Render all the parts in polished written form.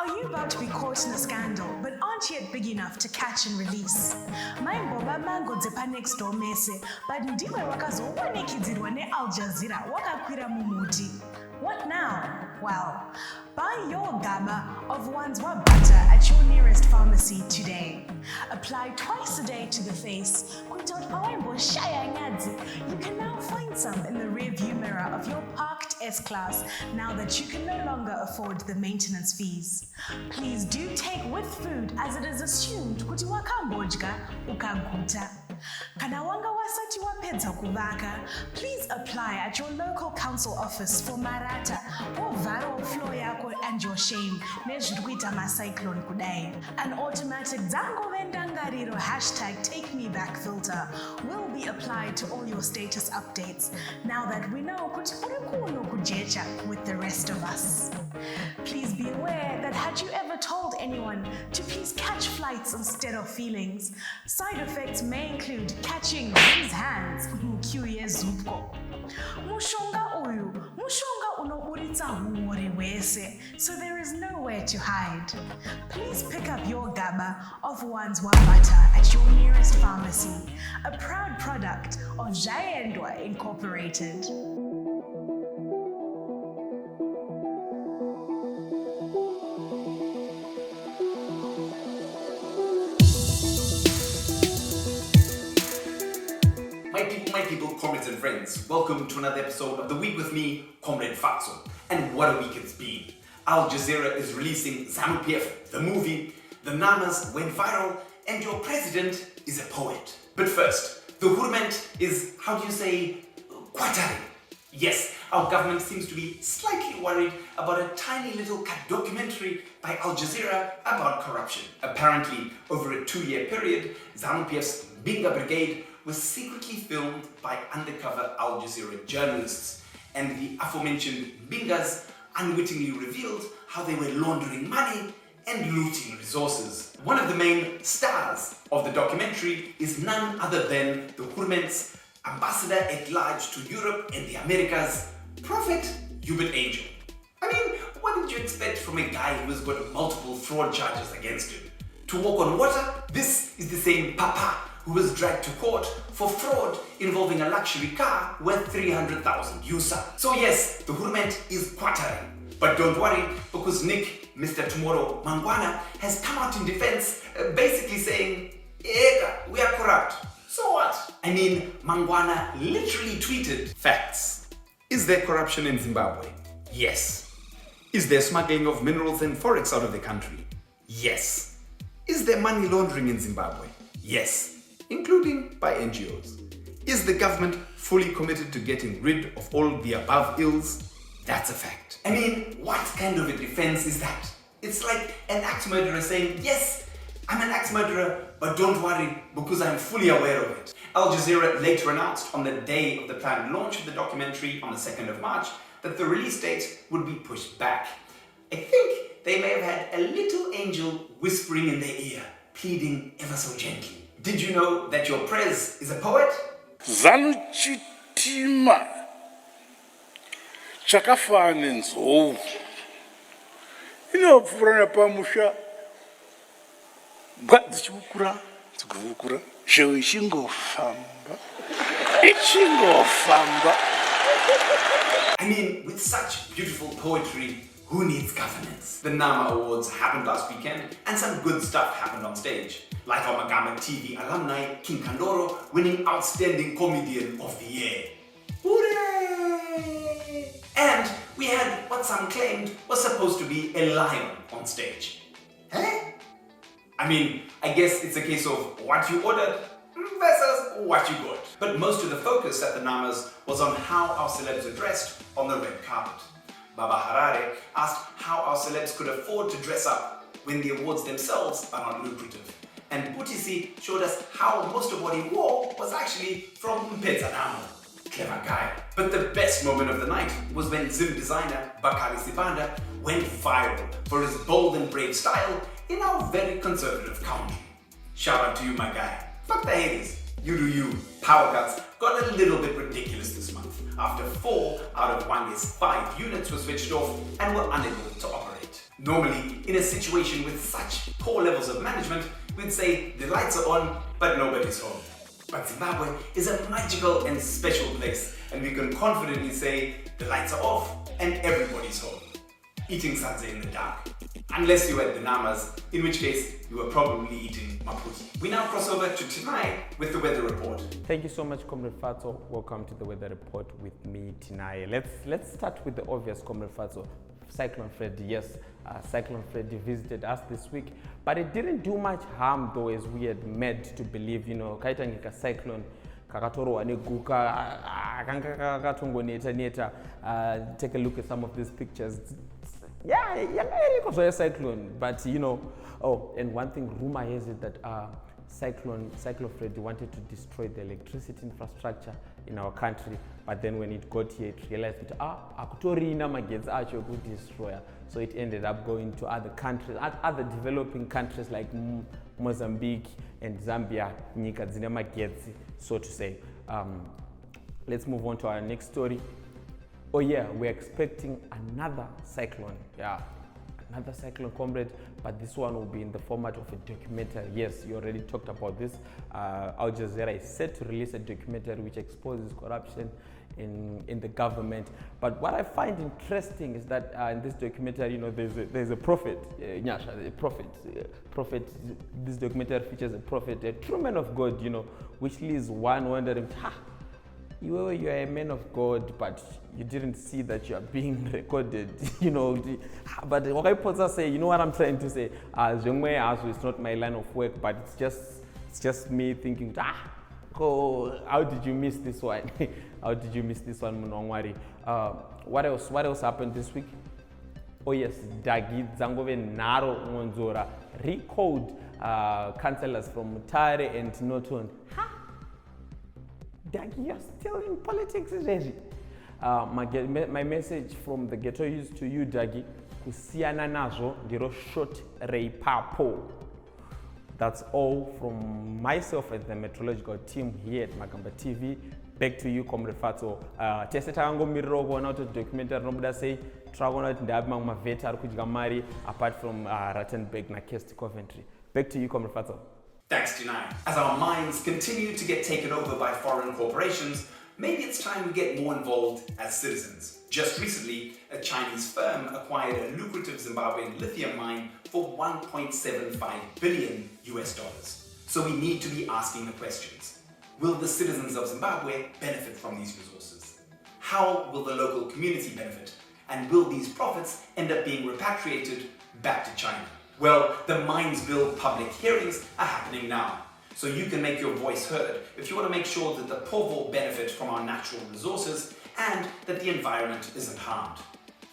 Are you about to be caught in a scandal, but aren't yet big enough to catch and release? Maimboba mango dzepa next door mese, but ndiwe wakazowanekidzirwa ne-Al Jazeera wakakwira mumuti. What now? Well, buy your gaba of Wanzwa butter at your nearest pharmacy today. Apply twice a day to the face. You can now find some in the rear-view mirror of your parked S-Class now that you can no longer afford the maintenance fees. Please do take with food, as it is assumed kuti wakambodya ukaguta. Kana wanga wasati wapedza kuvaka, please apply at your local council office for marata or varo floor yako and your shame nezvirikuita macyclone kudai. An automatic Zango Vendangariro #TakeMeBack filter will be applied to all your status updates now that we know kuti uri kuno kujecha with the rest of us. Please be aware that had you ever told anyone to please catch flights instead of feelings, side effects may include catching these hands zupko. Mushonga unoburitsa huori wese, so there is nowhere to hide. Please pick up your gaba of Wanzwa butter at your nearest pharmacy, a proud product of Jazeera Incorporated. My people, comrades and friends, welcome to another episode of The Week with me, Comrade Fatso. And what a week it's been. Al Jazeera is releasing Zanu, the movie, the Namas went viral, and your president is a poet. But first, the government is, quatari. Yes, our government seems to be slightly worried about a tiny little cut documentary by Al Jazeera about corruption. Apparently, over a 2-year period, Zanu-PF's Binga Brigade was secretly filmed by undercover Al Jazeera journalists, and the aforementioned Bingas unwittingly revealed how they were laundering money and looting resources. One of the main stars of the documentary is none other than the government's ambassador at large to Europe and the Americas, Prophet Hubert Angel. I mean, what did you expect from a guy who has got multiple fraud charges against him? To walk on water? This is the same Papa who was dragged to court for fraud involving a luxury car worth 300,000 USA. So yes, the government is quattering. But don't worry, because Nick, Mr. Tomorrow Mangwana, has come out in defense, basically saying, "Ega, we are corrupt." So what? I mean, Mangwana literally tweeted, "Facts. Is there corruption in Zimbabwe? Yes. Is there smuggling of minerals and forex out of the country? Yes. Is there money laundering in Zimbabwe? Yes. Including by NGOs. Is the government fully committed to getting rid of all the above ills? That's a fact." I mean, what kind of a defense is that? It's like an axe murderer saying, "Yes, I'm an axe murderer, but don't worry, because I'm fully aware of it." Al Jazeera later announced on the day of the planned launch of the documentary on the 2nd of March that the release date would be pushed back. I think they may have had a little angel whispering in their ear, pleading ever so gently. Did you know that your prez is a poet? Zanu chitima chakafana nenzou inopfurana pamusha bwa dzichikukura shewe ichingofamba. I mean, with such beautiful poetry, who needs governance? The Nama Awards happened last weekend, and some good stuff happened on stage. Like our Magama TV alumni, King Kandoro, winning Outstanding Comedian of the Year. Hooray! And we had what some claimed was supposed to be a lion on stage. Eh? I mean, I guess it's a case of what you ordered versus what you got. But most of the focus at the Namas was on how our celebs were dressed on the red carpet. Baba Harare asked how our celebs could afford to dress up when the awards themselves are not lucrative. And Butisi showed us how most of what he wore was actually from Mpezanamo. Clever guy. But the best moment of the night was when Zim designer Bakari Sibanda went viral for his bold and brave style in our very conservative country. Shout out to you, my guy. Fuck the haters. You do you. Power cuts got a little bit ridiculous this month after 4 out of Wange's 5 units were switched off and were unable to operate. Normally, in a situation with such poor levels of management, we'd say the lights are on, but nobody's home. But Zimbabwe is a magical and special place, and we can confidently say the lights are off and everybody's home. Eating sadze in the dark. Unless you had the namas, in which case you were probably eating maputi. We now cross over to Tinai with the weather report. Thank you so much, Comrade Fatso. Welcome to the weather report with me, Tinai. Let's start with the obvious, Comrade Fatso. Cyclone Freddy, yes, Cyclone Freddy visited us this week, but it didn't do much harm though, as we had made to believe. Kaita ngika cyclone kakatorowa neguka neta. Take a look at some of these pictures. Yeah, it was a cyclone, but and one thing, rumor has it that Cyclone Freddy wanted to destroy the electricity infrastructure in our country, but then when it got here, it realized that akutorina magetsi acho ekudestroya, so it ended up going to other countries, other developing countries like Mozambique and Zambia, nyika dzine magetsi, so to say. Let's move on to our next story. Oh yeah, we're expecting another cyclone. Yeah, another cyclone, comrade, but this one will be in the format of a documentary. Yes, you already talked about this. Al Jazeera is set to release a documentary which exposes corruption in the government. But what I find interesting is that in this documentary, there's a prophet, prophet. This documentary features a prophet, a true man of God, which leaves one wondering, you are a man of God, but you didn't see that you are being recorded, But what I put say, you know what I'm trying to say? It's not my line of work, but it's just me thinking, how did you miss this one? How did you miss this one, Munongwari? What else happened this week? Oh yes, Dagi Zangove Naro Monzora recalled councillors from Mutare and Noton. Dagi, you're still in politics, Reggie. My message from the ghetto youth to you, Dagi, kusiana nazo ndiro short ray papo. That's all from myself and the meteorological team here at Magamba TV. Back to you, Comrade Fatso. Tesetango miroko na to documentary nobuda say travel out ndabma maveta ari kudya mari apart from Rattenberg na Kest Coventry. Back to you, Comrade Fatso. Thanks, Tinai. As our minds continue to get taken over by foreign corporations, maybe it's time we get more involved as citizens. Just recently, a Chinese firm acquired a lucrative Zimbabwean lithium mine for $1.75 billion US. So we need to be asking the questions. Will the citizens of Zimbabwe benefit from these resources? How will the local community benefit? And will these profits end up being repatriated back to China? Well, the Mines Bill public hearings are happening now. So you can make your voice heard if you want to make sure that the poor will benefit from our natural resources and that the environment isn't harmed.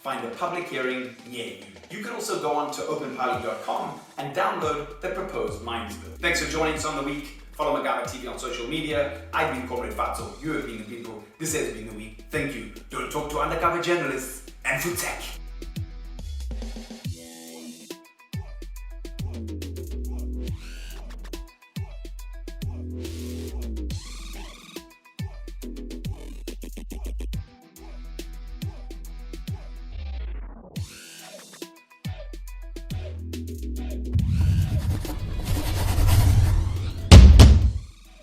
Find a public hearing near you. You can also go on to openparty.com and download the proposed Mines Bill. Thanks for joining us on the week. Follow Magamba TV on social media. I've been Comrade Fatso. You have been the people. This has been the week. Thank you. Don't talk to undercover journalists and food tech.